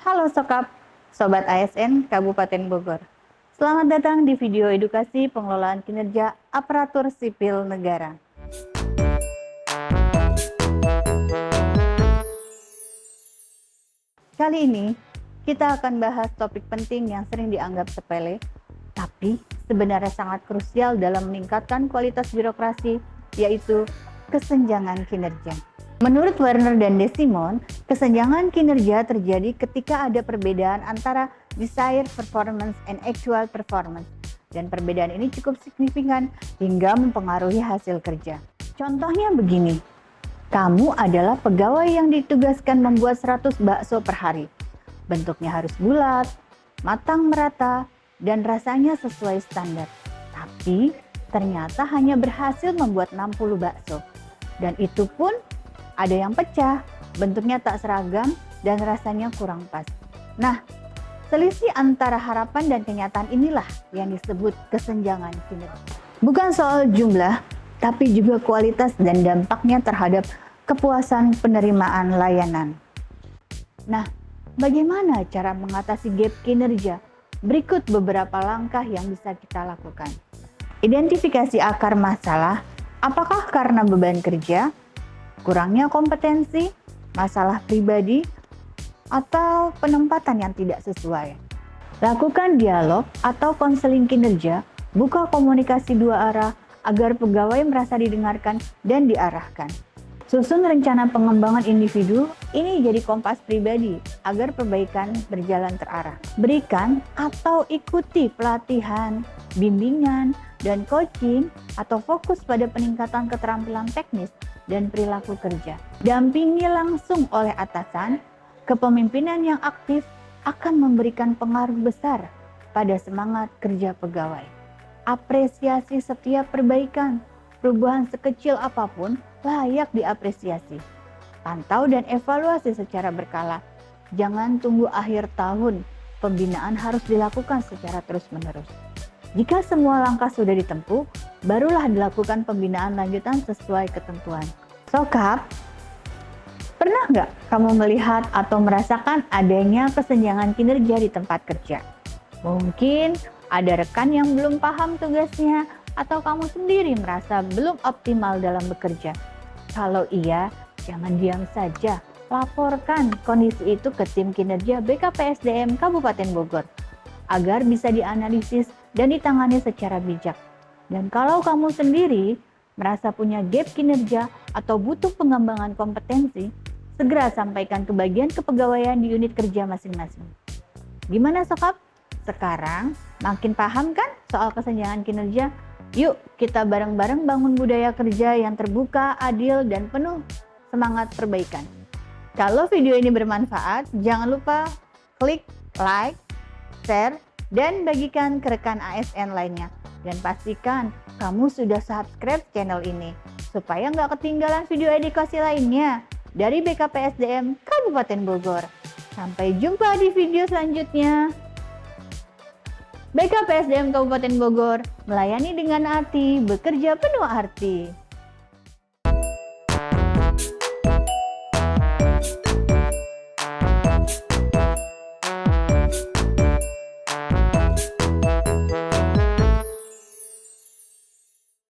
Halo Sokap, Sobat ASN Kabupaten Bogor. Selamat datang di video edukasi pengelolaan kinerja aparatur sipil negara. Kali ini, kita akan bahas topik penting yang sering dianggap sepele, tapi sebenarnya sangat krusial dalam meningkatkan kualitas birokrasi, yaitu kesenjangan kinerja. Menurut Werner dan Desimon, kesenjangan kinerja terjadi ketika ada perbedaan antara desired performance and actual performance. Dan perbedaan ini cukup signifikan hingga mempengaruhi hasil kerja. Contohnya begini, kamu adalah pegawai yang ditugaskan membuat 100 bakso per hari. Bentuknya harus bulat, matang merata, dan rasanya sesuai standar. Tapi ternyata hanya berhasil membuat 60 bakso. Dan itu pun ada yang pecah, bentuknya tak seragam, dan rasanya kurang pas. Nah, selisih antara harapan dan kenyataan inilah yang disebut kesenjangan kinerja. Bukan soal jumlah, tapi juga kualitas dan dampaknya terhadap kepuasan penerimaan layanan. Nah, bagaimana cara mengatasi gap kinerja? Berikut beberapa langkah yang bisa kita lakukan. Identifikasi akar masalah, apakah karena beban kerja, kurangnya kompetensi, masalah pribadi, atau penempatan yang tidak sesuai. Lakukan dialog atau konseling kinerja, buka komunikasi dua arah agar pegawai merasa didengarkan dan diarahkan. Susun rencana pengembangan individu, ini jadi kompas pribadi agar perbaikan berjalan terarah. Berikan atau ikuti pelatihan, bimbingan, dan coaching atau fokus pada peningkatan keterampilan teknis dan perilaku kerja. Dampingi langsung oleh atasan, kepemimpinan yang aktif akan memberikan pengaruh besar pada semangat kerja pegawai. Apresiasi setiap perbaikan, perubahan sekecil apapun layak diapresiasi. Pantau dan evaluasi secara berkala. Jangan tunggu akhir tahun, pembinaan harus dilakukan secara terus-menerus. Jika semua langkah sudah ditempuh, barulah dilakukan pembinaan lanjutan sesuai ketentuan. Sokap, pernah nggak kamu melihat atau merasakan adanya kesenjangan kinerja di tempat kerja? Mungkin ada rekan yang belum paham tugasnya, atau kamu sendiri merasa belum optimal dalam bekerja. Kalau iya, jangan diam saja. Laporkan kondisi itu ke tim kinerja BKPSDM Kabupaten Bogor agar bisa dianalisis dan ditangani secara bijak. Dan kalau kamu sendiri merasa punya gap kinerja atau butuh pengembangan kompetensi, segera sampaikan ke bagian kepegawaian di unit kerja masing-masing. Gimana Sokap? Sekarang makin paham kan soal kesenjangan kinerja? Yuk kita bareng-bareng bangun budaya kerja yang terbuka, adil, dan penuh semangat perbaikan. Kalau video ini bermanfaat, jangan lupa klik like, share, dan bagikan ke rekan ASN lainnya. Dan pastikan kamu sudah subscribe channel ini, supaya nggak ketinggalan video edukasi lainnya dari BKPSDM Kabupaten Bogor. Sampai jumpa di video selanjutnya. BKPSDM Kabupaten Bogor melayani dengan hati, bekerja penuh arti.